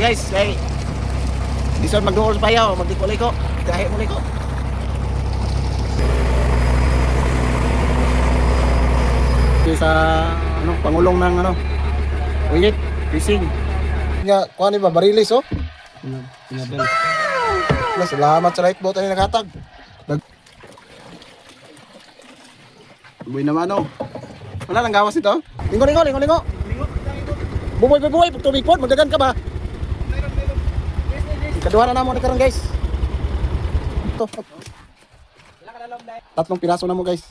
guys, kay lisod magduol sa payaw, magliko-liko, kahit mo liko. Sa ano, pangulong ng ano, Uyit, fishing. Nga, kuha ni ba, barilis oh? Salamat sa light boat ay nakatag. Buhay naman oh. Wala nang gawas ito. Lingo. Bumoy, tubig po, magdagan ka ba? Kaduha na mo ni karon guys. Ito. 3 piraso na mo guys.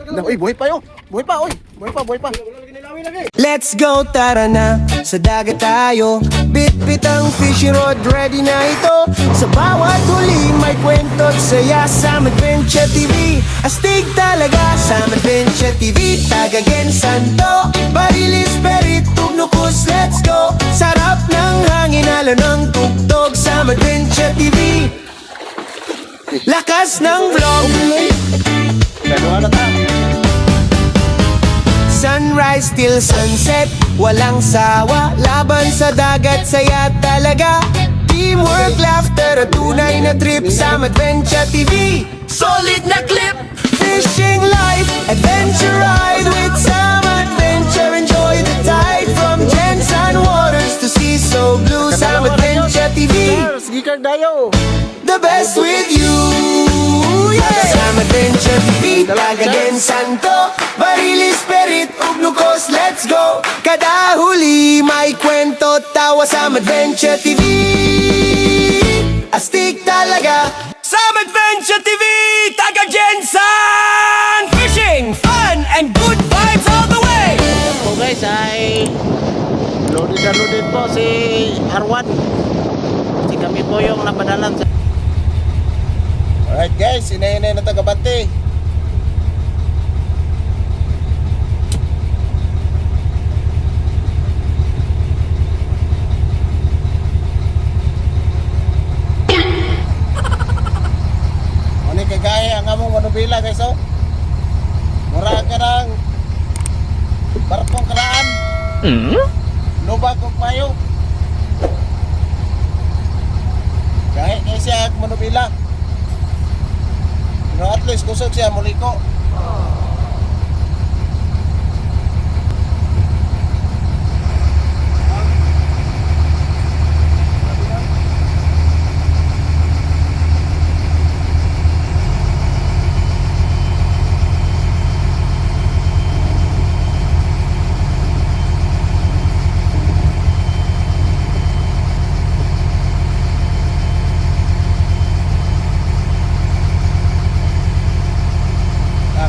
Uy, buhay pa. Let's go, tara na, sa dagat tayo. Bit-bit ang fishing rod, ready na ito. Sa bawat huli may kwento at saya. Sam Adventure TV, astig talaga. Sam Adventure TV, tagagen santo. Barilis, perit, tugnukus, let's go. Sarap ng hangin, halo ng tugtog. Sam Adventure TV, lakas ng vlog. Kaduha na ta. Sunrise till sunset, walang sawa. Laban sa dagat, saya talaga. Teamwork, laughter, at tunay na trip. Sam Adventure TV, solid na clip. Fishing life, adventure ride with Sam Adventure. Enjoy the tide from Jensen Waters to sea so blue. Sam Adventure TV, Sige ka dayo. the best with you, yeah. Sam Adventure TV, tagagen santo. Barilis, perit, ugnukos, let's go. Kada huli may kwento, tawa. Sam Adventure TV, astig talaga. Sam Adventure TV, taga Jensen. Fishing, fun, and good vibes all the way. Po guys ay loaded po si Arwan. Kasi kami po yung napadalan sa Alright guys, inay na tagabante. Ano kagaya ang among manubila guys oh. Mura ka ng barkong kalaan. Lubag kong payo. Kahit ngayon siya ang manubila. Pero at least kusog siya muliko.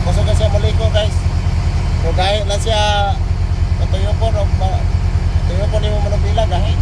Kusog siya muliko guys. So gahit lang siya patuyokon o patuyokon ni mo manubila gahit.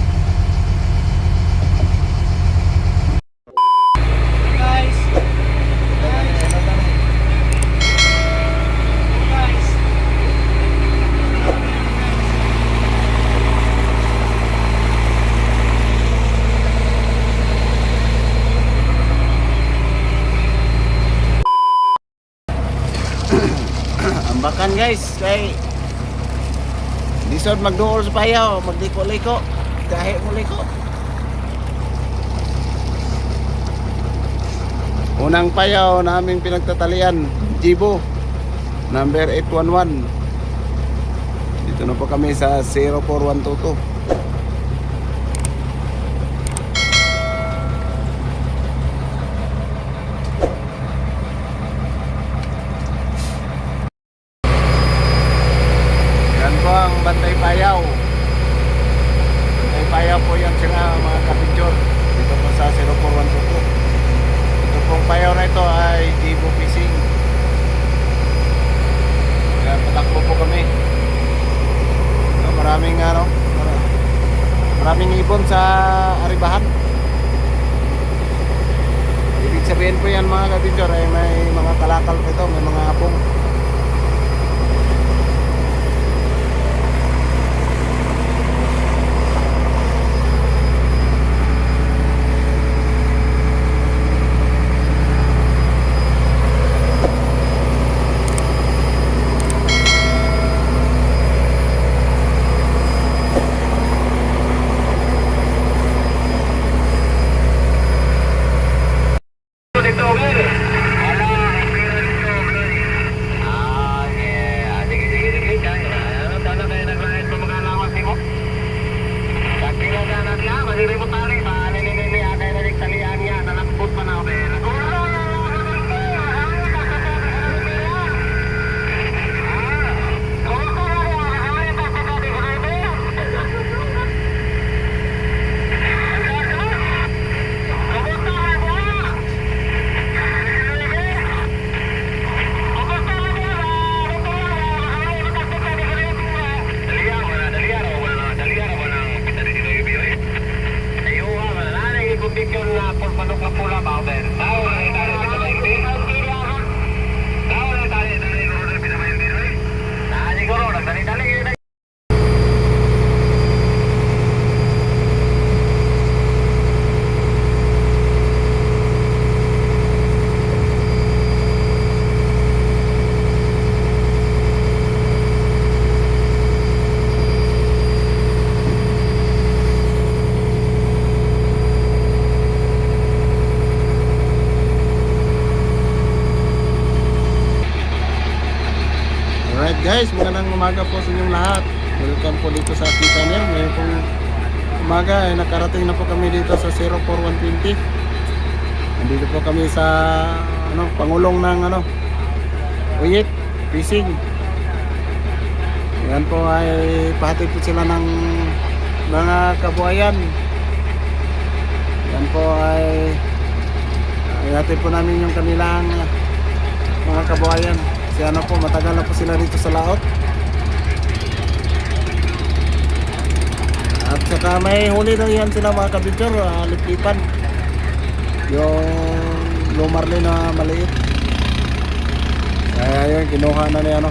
ambakan guys, kay lisod magduol sa payaw, magliko-liko, kahit mo liko. Unang payaw na aming pinagtatalian, Jibo number 811. Dito na po kami sa 04122. ang Bantay Payaw. Bantay Payaw po yan sila mga kapityor. Dito po sa 04122. Ito pong payaw na ito ay Jibo Fishing. Kaya patakbo po kami. So, maraming ibon sa Aribahan. Ibig sabihin po yan mga kapityor ay may mga kalakal po ito, may mga apong. guys, magandang umaga po sa inyong lahat. Welcome po dito sa aking channel. Ngayon pong umaga ay nakarating na po kami dito sa 04120. Nandito po kami sa pangulong ng Uyit Fishing. Yan po ay pahatid po sila ng mga kabuhayan. Yan po ay ihatid po namin yung kanilang mga kabuhayan. Kasi po, matagal na po sila dito sa laot. At saka may huli na yan sila mga kabidyor, liplipan. Yung lumarli na maliit. Kaya yun, kinuha na niya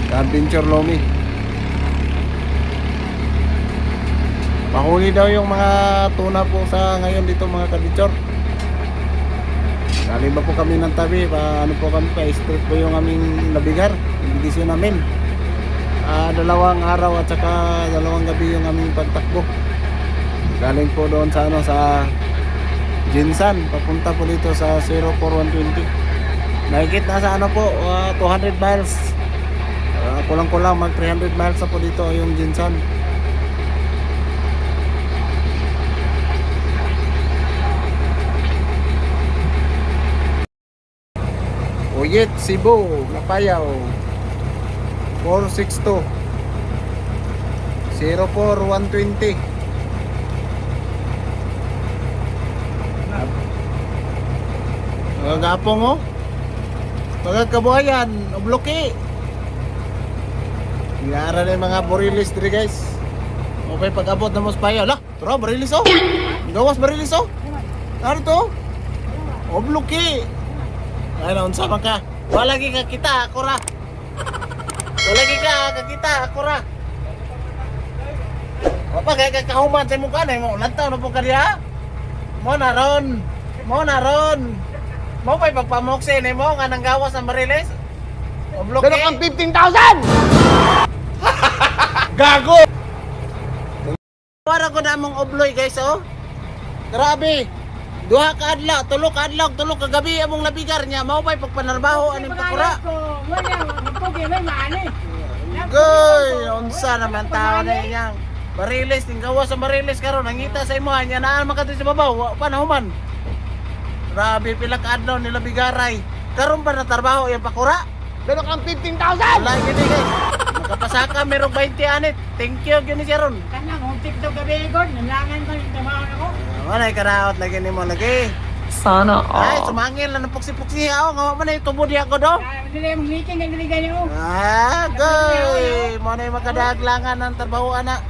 Adventure Lomi. Mahuli daw yung mga tuna po sa ngayon dito mga kabidyor. Galing ba po kami ng tabi, pa-strip po yung aming nabigar, yung bidisyon namin. 2 araw at saka 2 gabi yung aming pagtakbo. Galing po doon sa sa Jinsan, papunta po dito sa 04120. Nakikit na sa 200 miles. Kulang-kulang mag 300 miles na po dito yung Jinsan. Uyit, Cebu, Lapayao 462 04120. Gapong mga kabuhayan, obloki. Ngara na yung mga borilis diri guys. Okay, pag-abot na mas payaw. Lah, tara, barilis gawas barilis Ano to? Obloki. Ay, naunsa man ka? Wala lagi ka kita, ako ra. Wala lagi ka kita, ako ra. Wapa kaya kahuman sa mukha na mo. Lantaw na po ka diha. Mo na ron. Mo pa'y pagpamokse na mo nga nang gawas ng bariles. O bloke. Pero ang 15,000! Gago! Para ko na mong obloy guys Grabe. 2 ka adlaw, 3 ka adlaw, 3 ka gabi among nabigar niya. Mao pa'y pagpanarbaho aning pakura. Goy, unsa naman tao na iyang bariles ning gawas sa bariles karon nangita sa imuha niya naa man kadto sa babaw panahuman. Grabe pila ka adlaw nila bigaray. Karon pa na trabaho yung pakura. Pero ang 15,000! Wala gini guys. Makapasaka merong 20 anit. Thank you gini siya ron. Kanang hong TikTok gabi ko, nalangan ko yung trabaho na ko. Wala karaot lagi nimo lagi. Sana Ay, all. sumangil na ng puksi-puksi ako. Nga man ay tubo di ako do. Dili mong meeting ang dili ganyo. Goy! Mo na yung makadaglangan ng trabaho ana.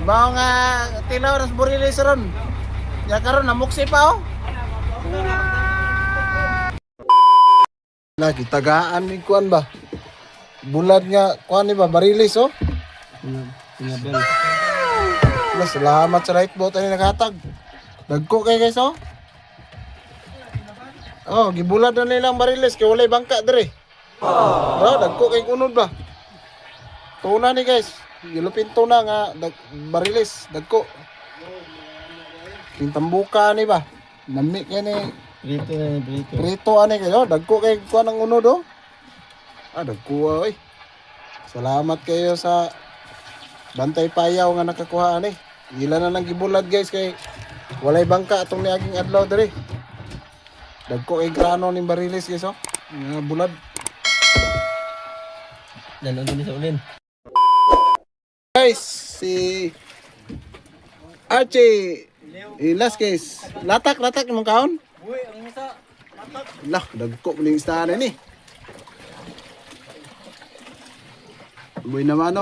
Bao nga tilaw nas burilis ron. Ya karon namuksi pa Lagi tagaan ni kuan ba? Bulad nga kuan ni ba barilis Pinabel. Salamat sa right boat ani naghatag. Dagko kay guys gibulad na nilang barilis kay walay bangka dire. Dagko kay unod ba? Tuna ni guys. Gilupin tuna nga barilis dagko. Kintambuka ni ba? Nami kay ni Prito ani kayo, dagko kay kuan ang unod dagko oy. Salamat kayo sa bantay payaw nga nakakuha ani. Ila na lang gibulad guys kay walay bangka atong niaging adlaw diri. Dagko kay grano ning barilis guys nga bulad. Danon din sa ulin. Guys, si Archie last case. Latak imong kaon? Uy, ang isa. Lah, dagko ning isda ni. Boy naman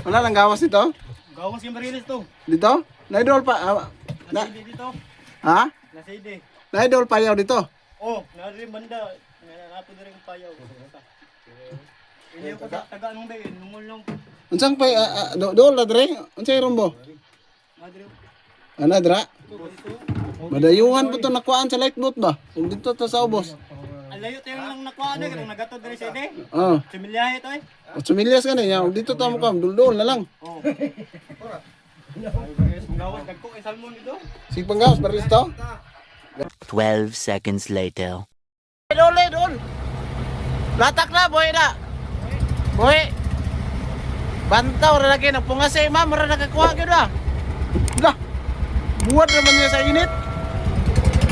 Wala lang gawas dito? Gawas yung barilis to. Dito? Naidol pa Naside dito. Ha? Naside. Naidol pa yaw dito. Nari banda. Nanapo na rin payaw. Hindi ko taga anong ba yun. Nungol lang. Unsang pa dool na dre? Unsay rumbo? Madre. Ana dra? Madayuhan po to nakuhaan sa light boat ba? Kung dito to sa ubos. Alayo tayo lang nakuha na. Kung nagatod na rin sa ide. Oo. Sumilyahe to 8 milyas ka na yan. Dito to mo kam. Dul-dul na lang. Gawas dagko kay salmon dito. Sige panggawas. Baris to. 12 seconds later. Doon. Latak na, boy na. Boy. Bantaw ra lagi nagpungasi, ma'am, ra nakakuha gyud ah. Lah, buhat naman niya sa init.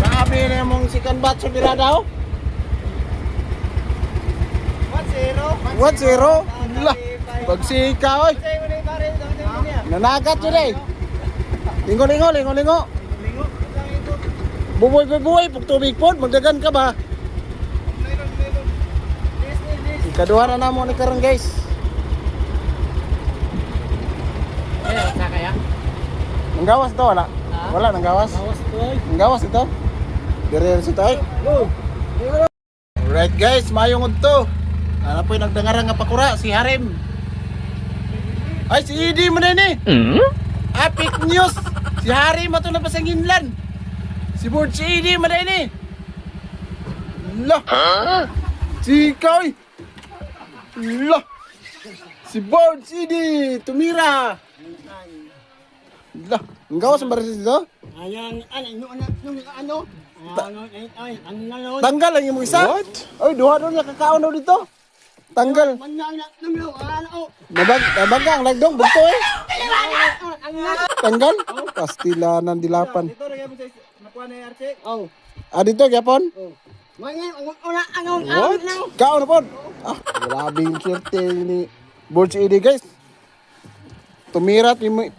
Grabe na mong second batch sa birada oh. 1-0. Lah, pagsika oy. Nanagat yun eh. Lingo. Buboy, pagtubig po, magdagan ka ba? Ikaduha na namo ni karon guys. Sa kaya? Nanggawas to wala? Wala nanggawas. Nanggawas ito. Dire sa tay. Alright guys, mayong udto. Ano po yung nagdangarang nga pakura si Harim. Ay si Idi mo na ni. Epic news. Si Harim ato na pa sa Nginlan. Si Bord si Idi mo na ni. Lah. Si Koy. Lah. Si Bord si Idi tumira. Lah, nanggawas ang baris dito? Tanggal lang yung isa? What? Oy, duha doon nakakaon daw dito. Tanggal. Nabangga ang lagdong, bugto eh. Tanggal? Pastilanan dilapan. Ah, dito, Japon? What? Kaon na po. Ah, grabing kirte ni Borge ID guys. Tumira yun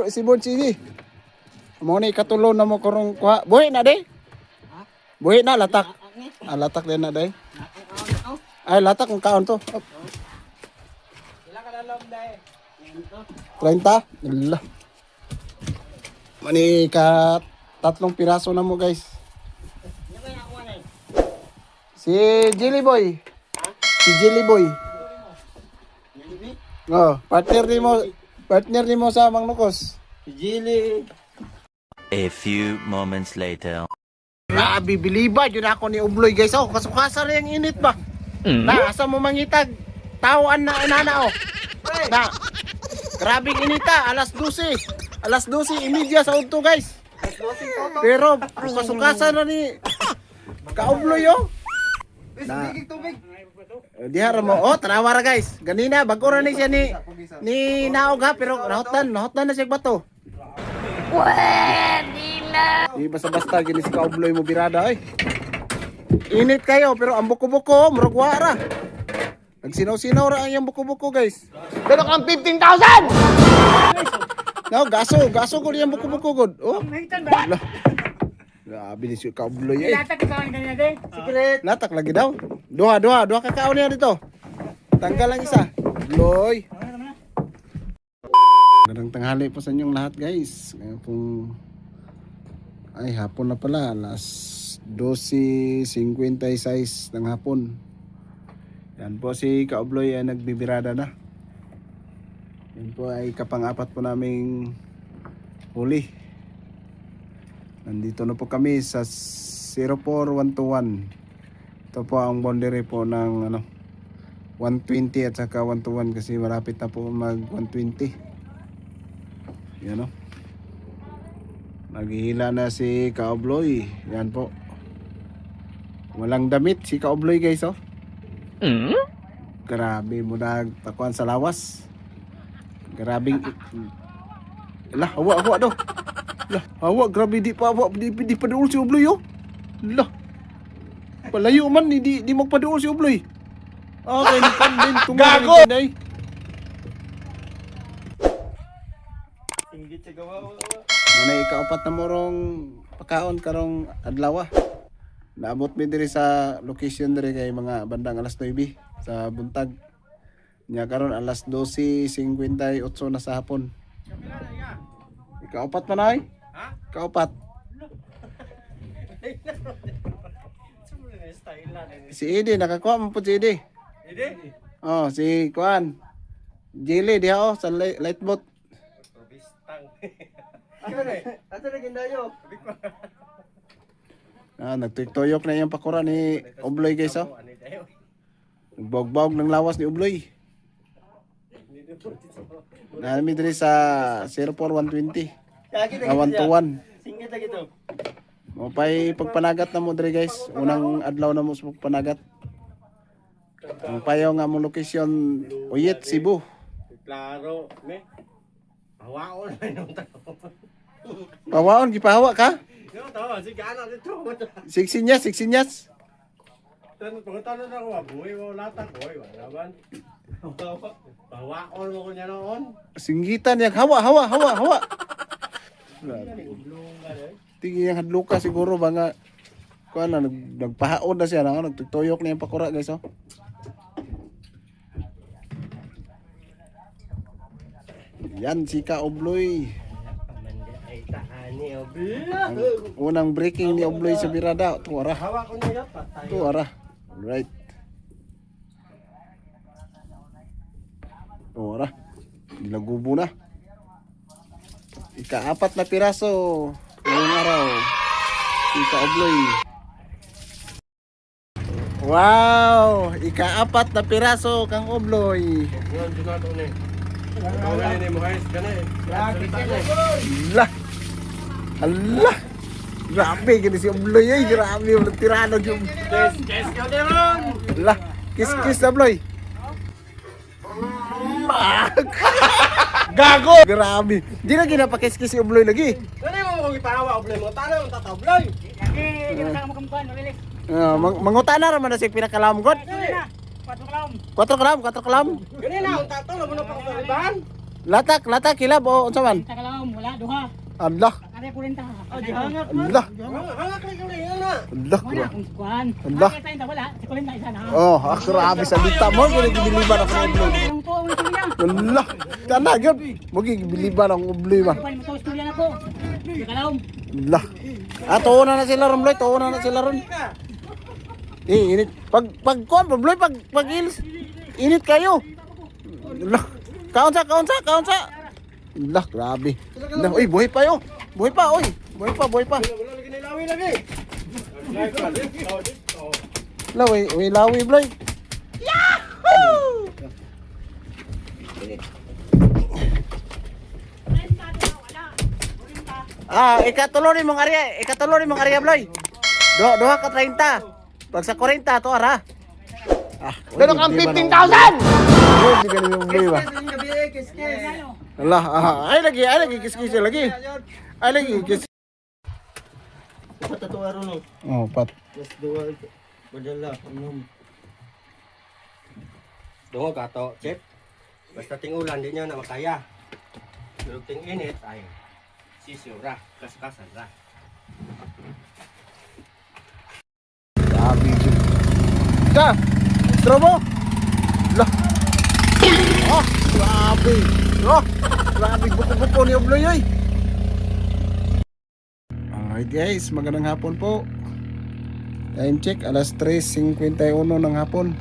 si Borge ID. Mo ni katulon na mo karong kuha. Buhi na day. Buhi na latak. Ah, latak din na day. Ay, latak ang kaon to. Op. 30? Allah. Mani ka 3 piraso na mo guys. Si Jelly Boy. Si Jelly Boy. Oh, partner ni mo sa Mang Nukos. Si Jelly. A few moments later. Grabe, biliba yun ako ni Ubloy guys. Oh, kasukasa na yung init ba? Na, asa mo mangitag? Tawan na inana oh. Na, grabing inita, alas 12. Alas 12:30 sa udto guys. Pero, kasukasa na ni Kaubloy oh. Na, diha ra mo. Oh, tanawa ra guys. Ganina, bago ra ni siya ni Naog ha. Pero nahotan na siya bato. Di basta-basta gini si Kaubloy mo birada ay. Init kayo, pero ang buko-buko, murag wara. Nagsinaw-sinaw ra ang iyang buko-buko guys. Pero kang 15,000! No, gaso ko yung buko-buko god. Oh, Mahitan ba? grabe ni si Kaubloy eh. Latak ikaw ang ganyan din. Latak lagi daw. Duha kakaon niya dito. Tanggal lang isa. Loy. Magandang tanghali po sa inyong lahat guys. Ngayon pong ay hapon na pala, alas 12:56 ng hapon. Yan po si Kaubloy ay nagbibirada na. Yan po ay kapang-apat po naming huli. Nandito na po kami sa 04121. Ito po ang boundary po ng 120 at saka 121 kasi malapit na po mag 120. Yan o. Naghihila na si Kaubloy. Yan po. Walang damit si Kaubloy guys oh. Grabe mo nagtakuan sa lawas. Grabing lah, hawa do. Lah, hawa grabe di pa duol si Ubloy oh. Lah. Palayo man di magpaduol si Ubloy. Okay, din gago. Manay ikaapat na morong pakaon karong adlaw. Naabot mi diri sa location diri kay mga bandang alas 9 sa buntag. Nya karon alas 12:58 na sa hapon. Ikaapat man ay? Ha? Ikaapat. Si Edi nakakuha man po si Edi. Edi? Oh, si Kuan. Jelly diha oh sa light boat. Ato na gindayo. Nagtiktoyok na yung pakura ni Ubloy guys oh. Nagbog-bog ng lawas ni Ubloy. Nami diri sa 04120. 121. Singit lagi to. Mapay pagpanagat na mo dre guys. Unang adlaw na mo sa pagpanagat. Ang payaw nga mong lokasyon Uyit, Cebu. Klaro, me. Hawaon na yung tao. Pawaon, gipahawa ka? Yung tao, sige ano dito. Siksinyas. Tanong na ako, buhay mo latak, buhay, wala man. Hawaon mo ko niya noon. Singgitan yang hawa. Tingin yung hadluka siguro ba nga kuan na nagpahaon na siya na nagtutuyok na yung pakura guys oh. Yan si Ka Obloy. Ay, taani, Ang unang breaking ni Obloy sa birada. Tuwara. hawa ko niya, patay. Tuwara. Alright. Tuwara. Nilagubo na. Ika-4 na piraso. Ngayong araw. Si Ka Obloy. Wow! Ika-4 na piraso kang Obloy. Yun, dito na eh. Gawin ni mo guys, kana eh. Allah! Grabe, gini si Obloy ay. Grabe, walang tirano yung... Kes ka din ron! Allah! Kiss na Obloy. Gago! Grabe. Di na ginapakis-kiss si Obloy lagi. Ano mo kung ipahawa, Obloy mo? Tanong, tatabloy! Lagi, di ba sa makamukuhan, malilik. Manguta na raman na si pinakalamgot. Sige na, 4 kalam. 4 kalam. Ganun na, ang tato, labo na pa ko sa libahan. Latak, kilab o unsa man? 40 kalam, wala, duha. Allah, Kare 40. Oh, di hangak. Allah, Hangak na kami, yan na. Allah. Wala akong kuhan. Allah. Kare 30 wala, si 40 isa na. Oh, grabe sa dita mo gini gibiliban ako ng Obloy. Yung po, wala sila. Allah, kana gyud. Mo gibiliban ang Obloy ba? Kuhan mo to, istorya na ko. 4 kalam. Allah. Tuon na sila ron, Bloy. Tuon na sila ron. Init. Pag kuan, Bloy, pag ilis. Init kayo. Allah. Kaunsa. Allah, grabe. Allah, uy, buhay pa yo. Buhay pa. Wala lagi nilawi lagi. Lawi, Bloy. Ikatuloy mong area, Bloy. Duha ka 30. Pag sa 40 to ara. Dalo kang 15,000! Hindi ka yung Bloy ba? Ano? Allah, ay lagi kiskis lagi. Ay lagi kis. Patatuwa ron, no? Oh, pat. Just duwa, badala, Dungo ka to, chef. Basta tingulan, di nyo na makaya. Pero ting init, ay sisura, kaskasan ra. Grabe jud. Ka. Strobo. Lah. Oh, grabe. Oh, grabe buko-buko ni Obloy oy. Alright guys, magandang hapon po. Time check, alas 3:51 ng hapon.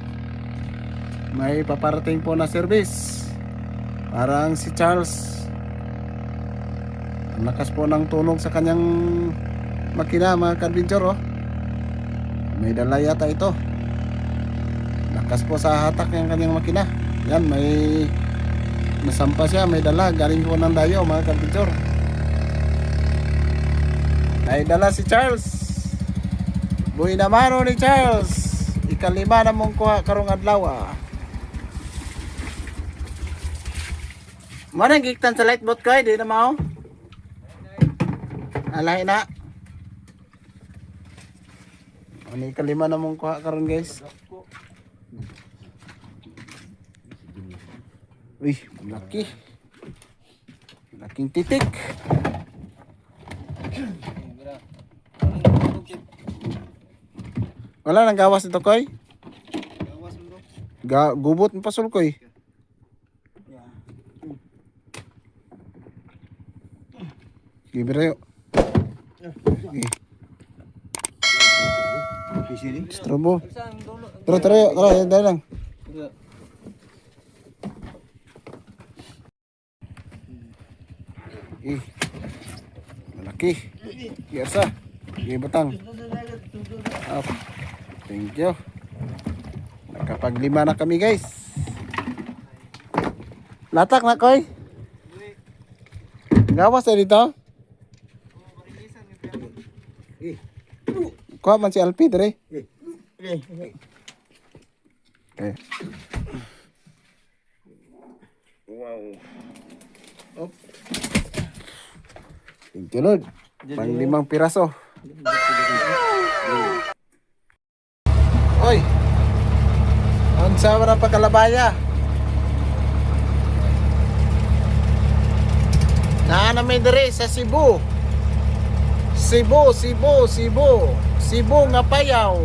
May paparating po na service. Parang si Charles. Ang lakas po ng tunog sa kanyang makina mga kadventure oh. May dala yata ito. Lakas po sa hatak ng kanyang makina. Yan, may nasampa siya, may dala. Galing po ng dayo mga kadventure. May dala si Charles. Buhay na maro ni Charles. Ikalima na mong kuha karong adlaw ah. Manang giktan sa light boat ko, di na mao. Alay na. Ano ikalima na mong kuha karon guys. Uy, laki. Laking titik. Wala nang gawas ito koy. Gubot mo pasul koy. Gibira yo. Strobo. Tara, dahil lang. Malaki. Biasa. Batang. Up. Thank you. Nakapaglima na kami guys. Latak na koy. Gawas na dito. Kuha man si Alpi dire. Okay. Wow. Op. Thank you, Lord. Pang 5 piraso. Oy. Unsa man ang pagkalabaya? Naa may dire sa Cebu. Cebu nga payaw.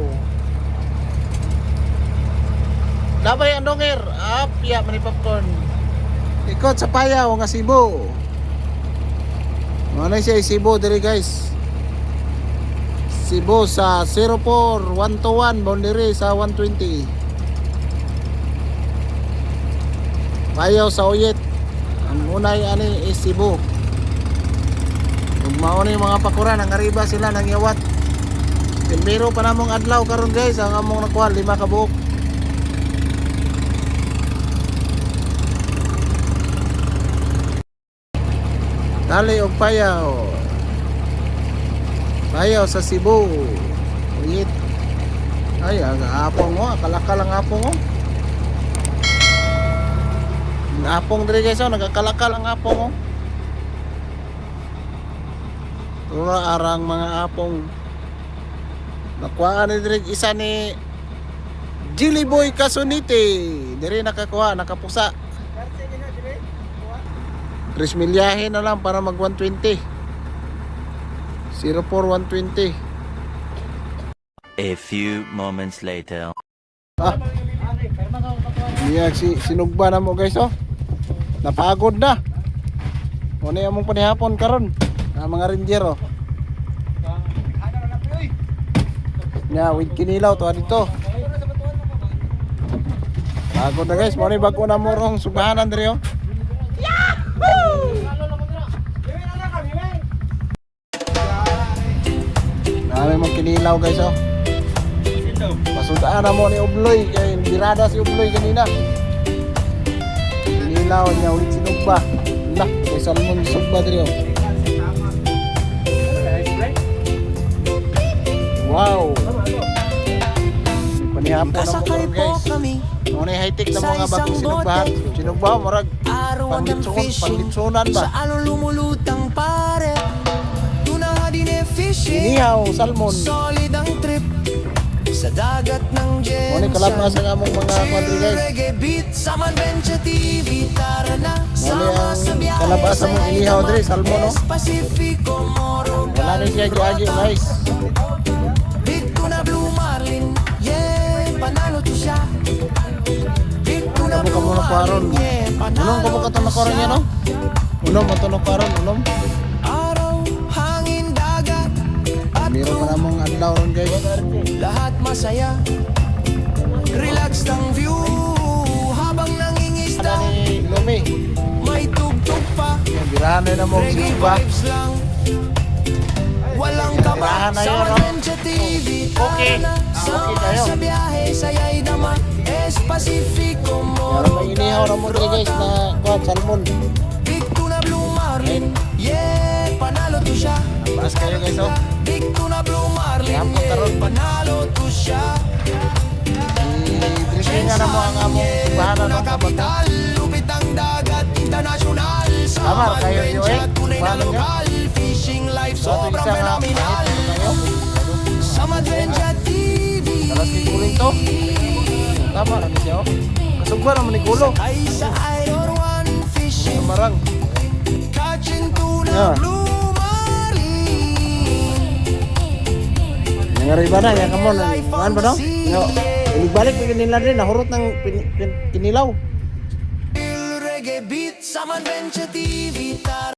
Labay ang donger. Apya man ni popcorn. Ikot sa payaw nga Cebu. Ano siya Cebu dire guys. Cebu sa 04121 boundary sa 120. Payaw sa Uyit. Ang unay ani is Cebu. Kung mauna yung mga pakuran, ang arriba sila nang yawat. Pero pa namong adlaw karon guys, ang among nakuha 5 ka buok. Dali og payaw. Payaw sa Cebu. Uyit. Ay, ang apong mo, kalakal ang apong mo. Ang apong dire guys, nagakalakal ang apong mo. Tura arang mga apong nakuha ni dire isa ni Jilly Boy Kasunite. Dire nakakuha, nakapusa. Chris milyahe na lang para mag 120. 04120. A few moments later. Sinugba na mo guys oh. Napagod na. Ano yung among panihapon karon? Na mga ranger oh. Nya with kinilaw to dito. Pagod na guys, mo ni bago na mo rong subahanan dire oh. Nami mo kinilaw guys oh. Pasudaan na mo ni Ubloy kay birada si Ubloy kanina. Kinilaw niya ulit sinugba. Lah, kay salmon sugba dire oh. Wow. Panihapon na mo karon guys. Mo ni high-tech na mga bagong sinugbahan. Sinugba murag pangitsunan ba? Sa along lumulutang pare. Tuna din e fishing. Inihaw, salmon. Solid ang trip. Sa dagat ng Mo ni Jensen. kalabas ang among mga country guys. Reggae beat sa Adventure TV. Tara na, Mo ni sama sa ang biyahe kalabas sa ang mong inihaw dire, salmon no. Pacifico, Morogal. Wala ni siya giagi guys. Big tuna blue marlin. Yeah, panalo to siya. Big tuna Kabo ka blue muna karon. marlin. Yeah, Unong panalo kabo ka to na to karon siya. yan no. Unom mo to na karon, unom. Araw, hangin, dagat at Meron pa namang adlaw ron guys. lahat masaya. Relax ang view habang Ada nangingisda. ni Lumi. May tugtog pa. Yan, birahan na mo Reggae sinugba. vibes lang. Walang kaba Birahan na sa yun, no? Adventure TV. Okay. Tara na, sama kayo. sa biyahe, saya'y dama. Pacifico, Meron may inihaw na mo dire guys na kuha salmon. Big tuna blue marlin. Yeah, panalo to siya. Baas kayo guys oh. Big tuna blue marlin. Yampon karon. Yeah, panalo to siya. I-briefing nga na mo ang among bahanan ng kabag. Kapital, lupit ang dagat, international. Tama, kayo yun, eh. Tunay na Bahanan nyo. lokal, fishing life, So ito sobrang isa nga phenomenal. kayo. Sa Adventure TV. Talas ni kuling to. Tama na siya oh. Kasugba naman ni kulo. Ay sa Idol One Fishing. Marang. Catching tuna, Yeah. blue marlin. Nangyari ba na? Yan ka mo. Ano ba no? Yo. Balik pa nila rin. Nahurot ng kinilaw. Reggae beat sa Adventure TV.